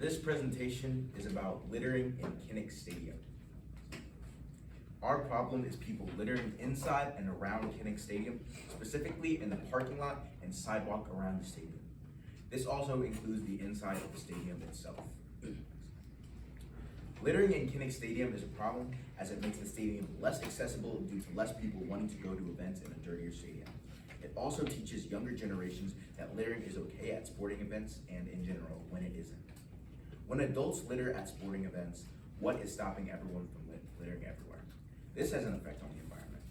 This presentation is about littering in Kinnick Stadium. Our problem is people littering inside and around Kinnick Stadium, specifically in the parking lot and sidewalk around the stadium. This also includes the inside of the stadium itself. Littering in Kinnick Stadium is a problem as it makes the stadium less accessible due to less people wanting to go to events in a dirtier stadium. It also teaches younger generations that littering is okay at sporting events and in general when it isn't. When adults litter at sporting events, what is stopping everyone from littering everywhere? This has an effect on the environment.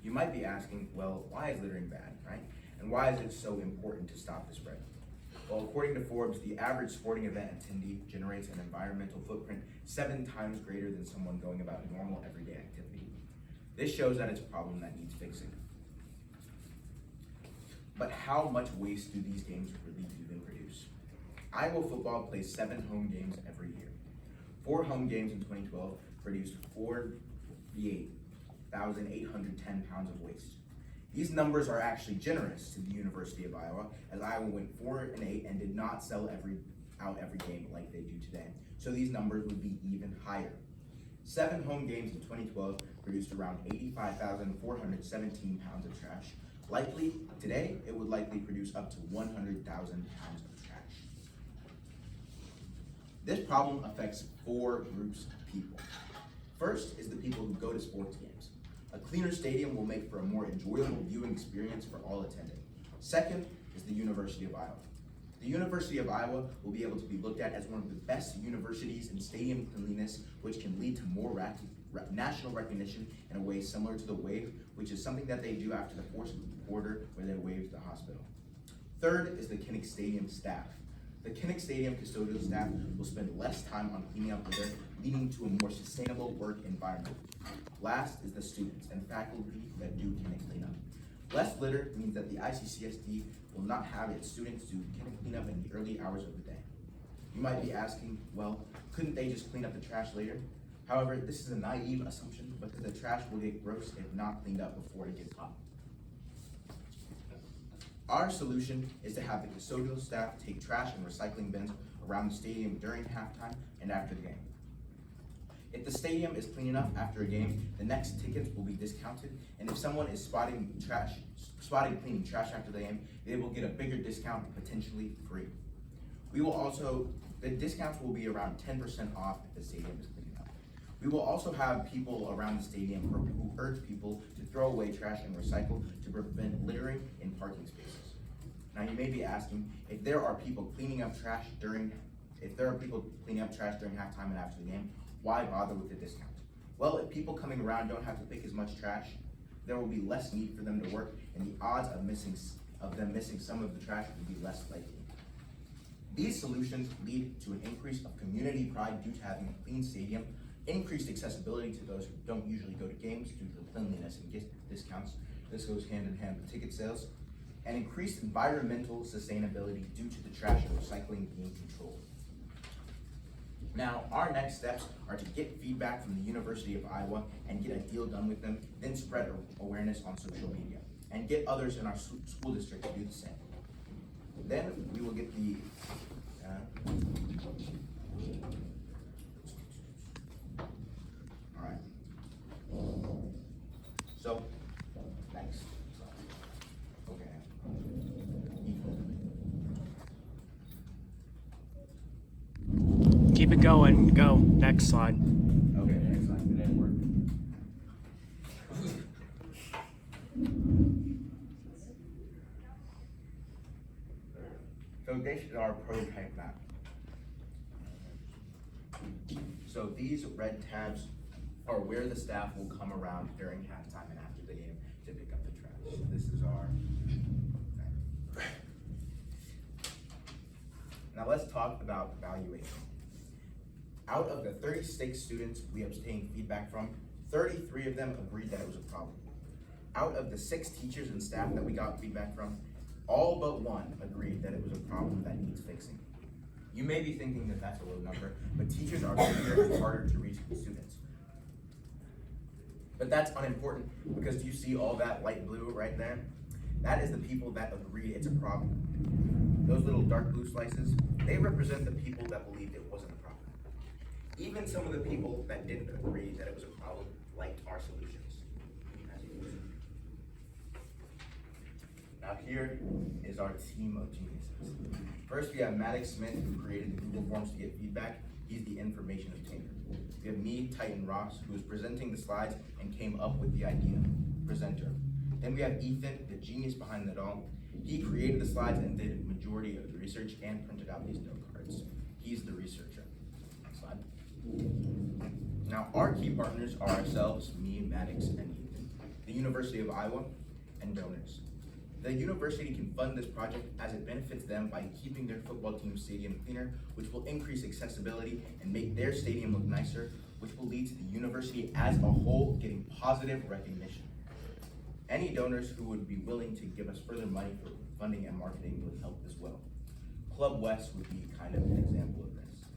You might be asking, well, why is littering bad, right? And why is it so important to stop the spread? Well, according to Forbes, the average sporting event attendee generates an environmental footprint 7 times greater than someone going about normal everyday activity. This shows that it's a problem that needs fixing. But how much waste do these games really even produce? Iowa football plays 7 home games every year. 4 home games in 2012 produced 48,810 pounds of waste. These numbers are actually generous to the University of Iowa, as Iowa went 4-8 and did not sell out every game like they do today. So these numbers would be even higher. 7 home games in 2012 produced around 85,417 pounds of trash. Likely, today, it would likely produce up to 100,000 pounds of trash. This problem affects 4 groups of people. First is the people who go to sports games. A cleaner stadium will make for a more enjoyable viewing experience for all attending. Second is the University of Iowa. The University of Iowa will be able to be looked at as one of the best universities in stadium cleanliness, which can lead to more national recognition in a way similar to the wave, which is something that they do after the fourth quarter where they wave the hospital. Third is the Kinnick Stadium staff. The Kinnick Stadium custodial staff will spend less time on cleaning up litter, leading to a more sustainable work environment. Last is the students and faculty that do Kinnick cleanup. Less litter means that the ICCSD will not have its students do Kinnick cleanup in the early hours of the day. You might be asking, well, couldn't they just clean up the trash later? However, this is a naive assumption because the trash will get gross if not cleaned up before it gets hot. Our solution is to have the custodial staff take trash and recycling bins around the stadium during halftime and after the game. If the stadium is clean enough after a game, the next tickets will be discounted, and if someone is spotted cleaning trash after the game, they will get a bigger discount, potentially free. The discounts will be around 10% off if the stadium is clean enough. We will also have people around the stadium who urge people to throw away trash and recycle to prevent littering in parking spaces. Now you may be asking, if there are people cleaning up trash during halftime and after the game, why bother with the discount? Well, if people coming around don't have to pick as much trash, there will be less need for them to work, and the odds of them missing some of the trash will be less likely. These solutions lead to an increase of community pride due to having a clean stadium, increased accessibility to those who don't usually go to games due to the cleanliness and gift discounts. This goes hand in hand with ticket sales, and increased environmental sustainability due to the trash and recycling being controlled. Now, our next steps are to get feedback from the University of Iowa and get a deal done with them, then spread awareness on social media, and get others in our school district to do the same. Then we will get the all right. So, thanks. Okay. Keep it going. Go. Next slide. Okay, next slide. Good at work. So this is our prototype map. So these red tabs are where the staff will come around during halftime and after the game to pick up the trash. This is our. Now let's talk about evaluation. Out of the 36 students we obtained feedback from, 33 of them agreed that it was a problem. Out of the 6 teachers and staff that we got feedback from, all but 1 agreed that it was a problem that needs fixing. You may be thinking that that's a low number, but teachers are bigger and harder to reach with students. But that's unimportant because do you see all that light blue right there? That is the people that agree it's a problem. those little dark blue slices, they represent the people that believed it wasn't a problem. Even some of the people that didn't agree that it was a problem liked our solutions. As you can see. Now here is our team of geniuses. First, we have Maddox Smith, who created the Google Forms to get feedback. He's the information obtainer. We have me, Titan Ross, who is presenting the slides and came up with the idea, presenter. Then we have Ethan, the genius behind it all. He created the slides and did the majority of the research and printed out these note cards. He's the researcher. Next slide. Now, our key partners are ourselves, me, Maddox, and Ethan, the University of Iowa, and donors. The university can fund this project as it benefits them by keeping their football team stadium cleaner, which will increase accessibility and make their stadium look nicer, which will lead to the university as a whole getting positive recognition. Any donors who would be willing to give us further money for funding and marketing would help as well. Club West would be kind of an example of this.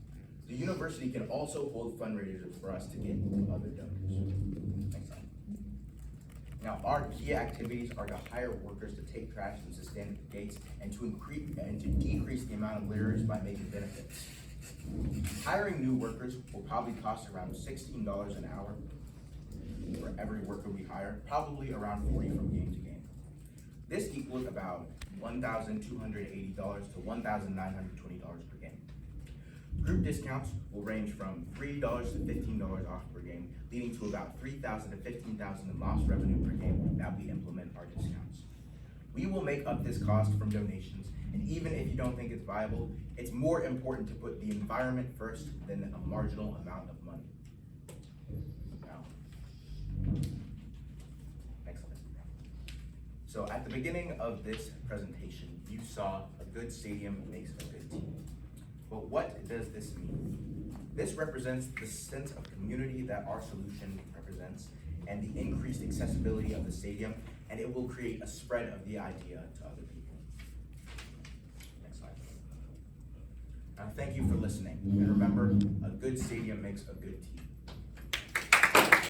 The university can also hold fundraisers for us to get other donors. Next slide. Now, our key activities are to hire workers to take trash and to stand at the gates and to decrease the amount of litterers by making benefits. Hiring new workers will probably cost around $16 an hour for every worker we hire, probably around 40 from game to game. This equals about $1,280 to $1,920 per game. Group discounts will range from $3 to $15 off per game, leading to about $3,000 to $15,000 in lost revenue per game that we implement our discounts. We will make up this cost from donations, and even if you don't think it's viable, it's more important to put the environment first than a marginal amount of money. Now, next slide. So at the beginning of this presentation, you saw a good stadium makes a good team. But what does this mean? This represents the sense of community that our solution represents and the increased accessibility of the stadium, and it will create a spread of the idea to other people. Next slide. Now, thank you for listening. And remember, a good stadium makes a good team.